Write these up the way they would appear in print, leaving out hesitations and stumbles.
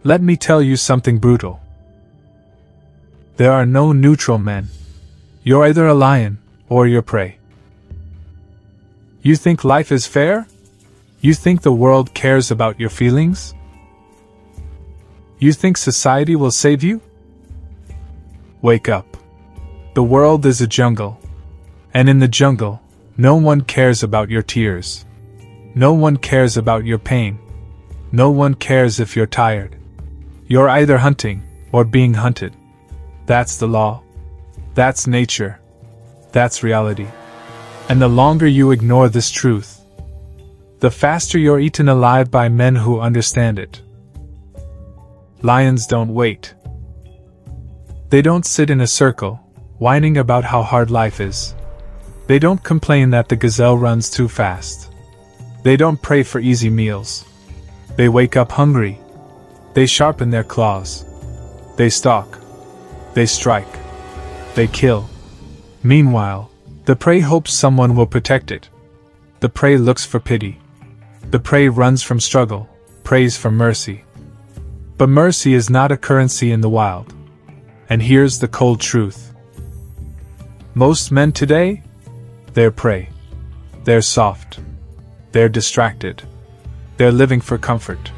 Let me tell you something brutal. There are no neutral men. You're either a lion or your prey. You think life is fair? You think the world cares about your feelings? You think society will save you? Wake up. The world is a jungle. And in the jungle, no one cares about your tears. No one cares about your pain. No one cares if you're tired. You're either hunting or being hunted. That's the law. That's nature. That's reality. And the longer you ignore this truth, the faster you're eaten alive by men who understand it. Lions don't wait. They don't sit in a circle, whining about how hard life is. They don't complain that the gazelle runs too fast. They don't pray for easy meals. They wake up hungry. They sharpen their claws. They stalk. They strike. They kill. Meanwhile, the prey hopes someone will protect it. The prey looks for pity. The prey runs from struggle, prays for mercy. But mercy is not a currency in the wild. And here's the cold truth. Most men today, they're prey. They're soft. They're distracted. They're living for comfort.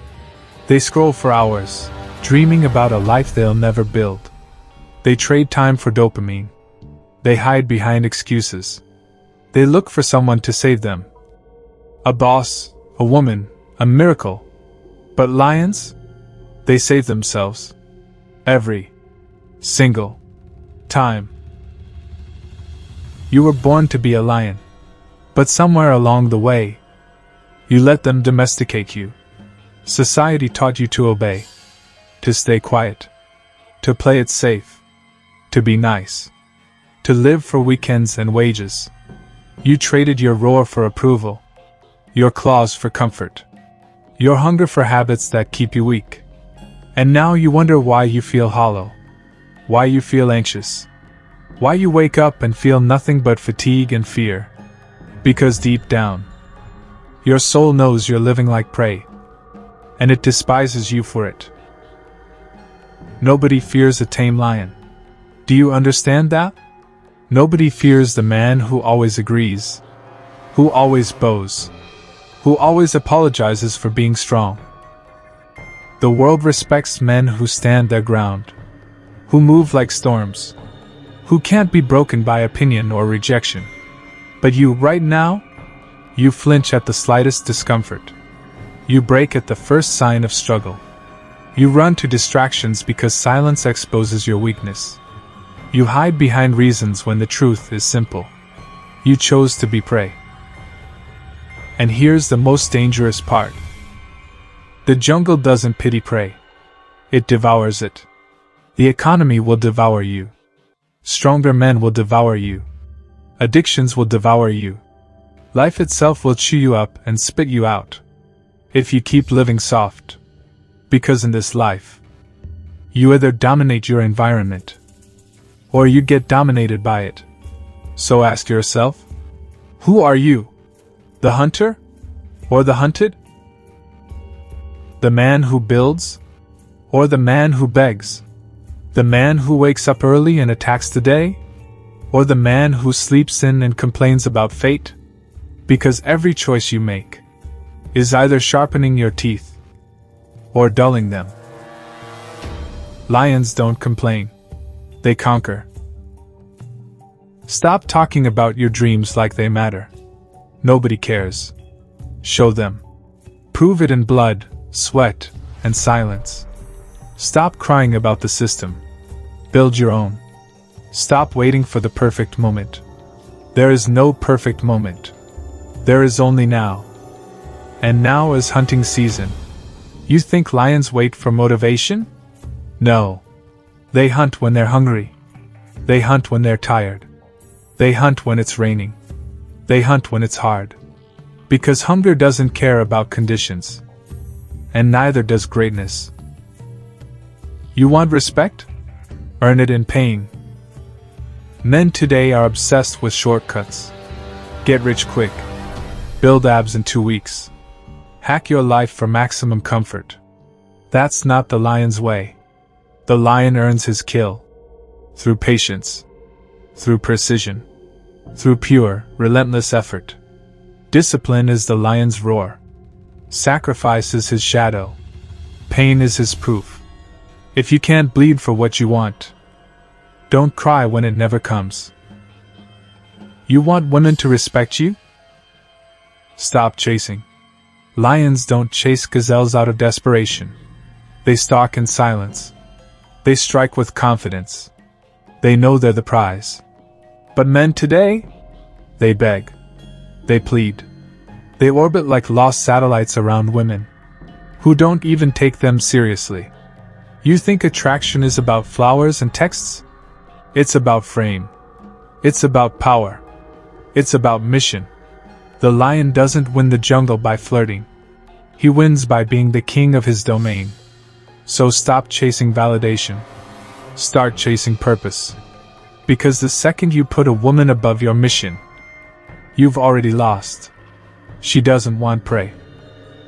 They scroll for hours, dreaming about a life they'll never build. They trade time for dopamine. They hide behind excuses. They look for someone to save them. A boss, a woman, a miracle. But lions? They save themselves. Every single time. You were born to be a lion. But somewhere along the way, you let them domesticate you. Society taught you to obey, to stay quiet, to play it safe, to be nice, to live for weekends and wages. You traded your roar for approval, your claws for comfort, your hunger for habits that keep you weak. And now you wonder why you feel hollow, why you feel anxious, why you wake up and feel nothing but fatigue and fear. Because deep down, your soul knows you're living like prey, and it despises you for it. Nobody fears a tame lion. Do you understand that? Nobody fears the man who always agrees, who always bows, who always apologizes for being strong. The world respects men who stand their ground, who move like storms, who can't be broken by opinion or rejection. But you, right now, you flinch at the slightest discomfort. You break at the first sign of struggle. You run to distractions because silence exposes your weakness. You hide behind reasons when the truth is simple. You chose to be prey. And here's the most dangerous part. The jungle doesn't pity prey. It devours it. The economy will devour you. Stronger men will devour you. Addictions will devour you. Life itself will chew you up and spit you out. If you keep living soft. Because in this life, you either dominate your environment, or you get dominated by it. So ask yourself, who are you? The hunter? Or the hunted? The man who builds? Or the man who begs? The man who wakes up early and attacks the day? Or the man who sleeps in and complains about fate? Because every choice you make is either sharpening your teeth or dulling them. Lions don't complain. They conquer. Stop talking about your dreams like they matter. Nobody cares. Show them. Prove it in blood, sweat, and silence. Stop crying about the system. Build your own. Stop waiting for the perfect moment. There is no perfect moment. There is only now. And now is hunting season. You think lions wait for motivation? No. They hunt when they're hungry. They hunt when they're tired. They hunt when it's raining. They hunt when it's hard. Because hunger doesn't care about conditions. And neither does greatness. You want respect? Earn it in pain. Men today are obsessed with shortcuts. Get rich quick. Build abs in 2 weeks. Hack your life for maximum comfort. That's not the lion's way. The lion earns his kill. Through patience. Through precision. Through pure, relentless effort. Discipline is the lion's roar. Sacrifice is his shadow. Pain is his proof. If you can't bleed for what you want, don't cry when it never comes. You want women to respect you? Stop chasing. Lions don't chase gazelles out of desperation. They stalk in silence. They strike with confidence. They know they're the prize. But men today? They beg. They plead. They orbit like lost satellites around women, who don't even take them seriously. You think attraction is about flowers and texts? It's about frame. It's about power. It's about mission. The lion doesn't win the jungle by flirting. He wins by being the king of his domain. So stop chasing validation. Start chasing purpose. Because the second you put a woman above your mission, you've already lost. She doesn't want prey.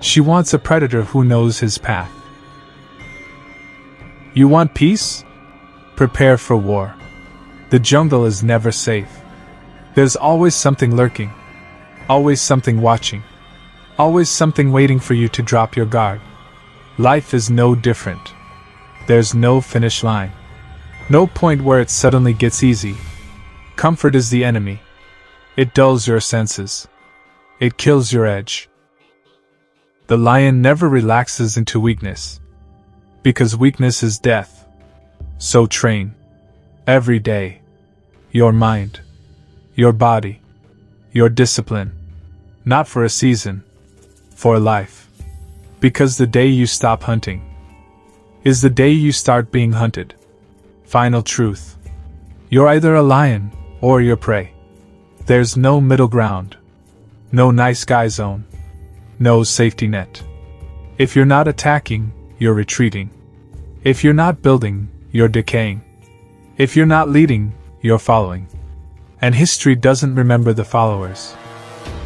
She wants a predator who knows his path. You want peace? Prepare for war. The jungle is never safe. There's always something lurking. Always something watching. Always something waiting for you to drop your guard. Life is no different. There's no finish line. No point where it suddenly gets easy. Comfort is the enemy. It dulls your senses. It kills your edge. The lion never relaxes into weakness. Because weakness is death. So train. Every day. Your mind. Your body. Your discipline. Not for a season. For life. Because the day you stop hunting is the day you start being hunted. Final truth. You're either a lion or your prey. There's no middle ground. No nice guy zone. No safety net. If you're not attacking, you're retreating. If you're not building, you're decaying. If you're not leading, you're following. And history doesn't remember the followers.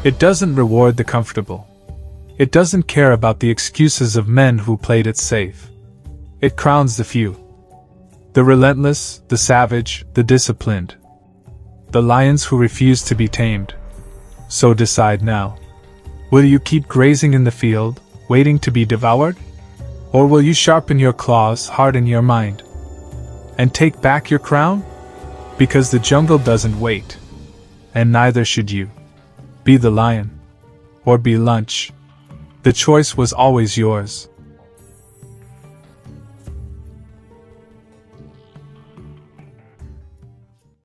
It doesn't reward the comfortable. It doesn't care about the excuses of men who played it safe. It crowns the few. The relentless, the savage, the disciplined. The lions who refuse to be tamed. So decide now. Will you keep grazing in the field, waiting to be devoured? Or will you sharpen your claws, harden your mind, and take back your crown? Because the jungle doesn't wait. And neither should you. Be the lion. Or be lunch. The choice was always yours.